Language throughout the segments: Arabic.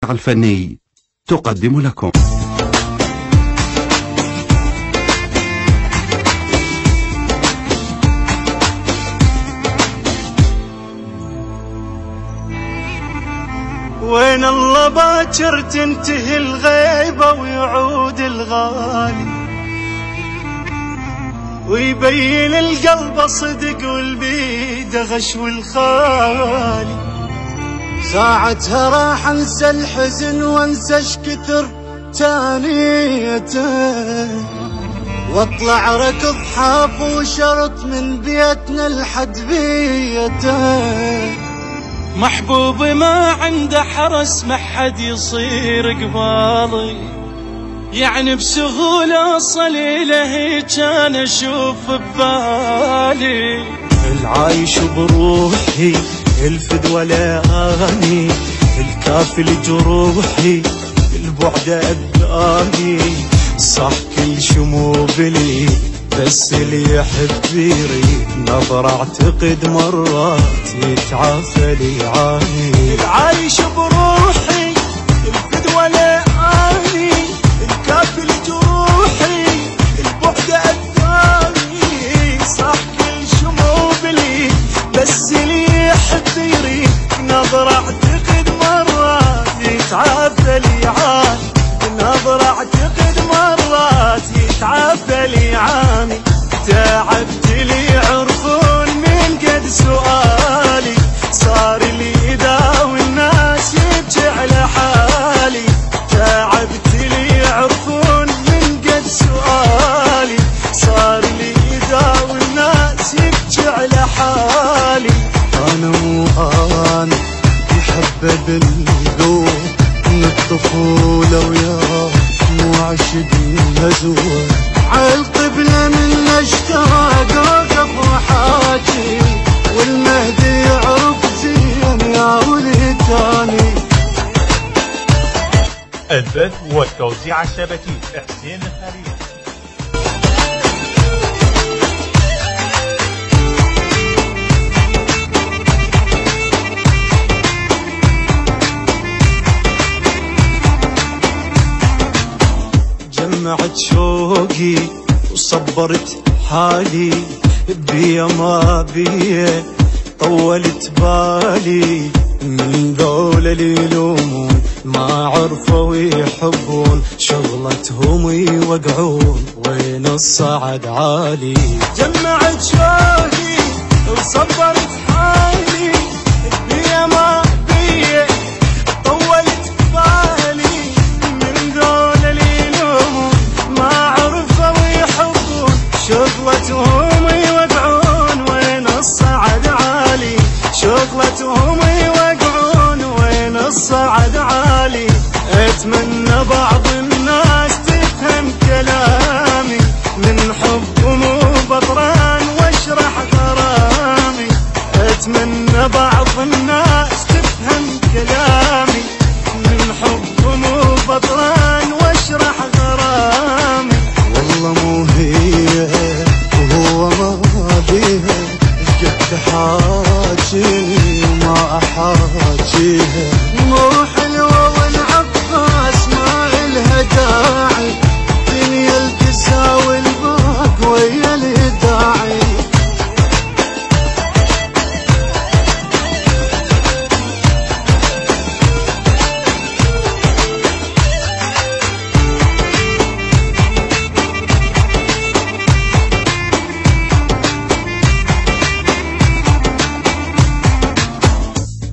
المقطع الفني تقدم لكم. وين الله باكر تنتهي الغيبة ويعود الغالي، ويبين القلب صدق والبيد غش والخالي. ساعتها راح انسى الحزن وانسى اش كثر تانيته، واطلع ركض حاف وشرط من بيتنا لحد بيته. محبوبي ما عنده حرس ما حد يصير قبالي، يعني بسهولة أصل إليه كان أشوف ببالي. العايش بروحي الفدوى لاني، الكافي لجروحي البعد أباني. صح كل شموبلي بس اللي يحب يريد نظر اعتقد مرات يتعافى لي يعاني. العايش بروحي الفدوى لاني، الكافي لجروحي البعد أذاني. صح كل شموبلي بس اللي يحب يريد نظر اعتقد مرات يتعافى لي يعاني. نظر اعتقد مرات يتعافى لي يعاني. تعبت لي يعرفون من قد سؤالي، صار لي يداوي الناس يبكي على حالي. تعبت لي يعرفون من قد سؤالي، صار لي يداوي الناس يبكي على حالي. انا مو انا يحبب القلوب من الطفولة وياه مو عشق مزور. عالقبلة من اشتاق اوقف وحاجي، والمهدي يعرف زين يا ولي تاني. البث والتوزيع الشبكي حسين الخليل. جمعت شوقي وصبرت حالي، بيا ما بيا طولت بالي. من ذول اللي يلومون ما عرفوا يحبون، شغلتهم يوقعون وين الصعد عالي. جمعت شوقي وصبرت حالي، بيا ما بيا طولت بالي. من ذول اللي يلومون ما عرفوا يحبون، شغلتهم يوقعون وين الصعد عالي. شغلتهم يوقعون وين الصعد عالي. اتمنى بعض الناس تفهم كلامي، من حبهم وبطران واشرح غرامي. اتمنى بعض الناس تفهم كلامي، من حبهم وبطران واشرح غرامي. والله مو هي وهو ما بيها، قد حاجيني وما احاجيها. مو حلوة والعباس ما إلها داعي، دنيا الكسا والباق ويا الهداعي.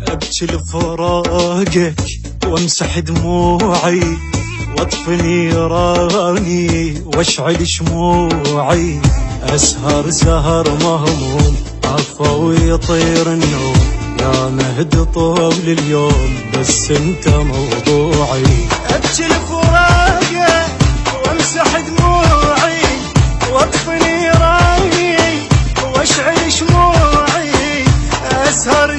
ابكي لفراقك وامسح دموعي، واطفي نيراني واشعل شموعي. اسهر سهر مهموم عفا ويطير النوم، يا مهد طول اليوم بس انت موضوعي. ابكي لفراقك وامسح دموعي، واطفي نيراني واشعل شموعي. اسهر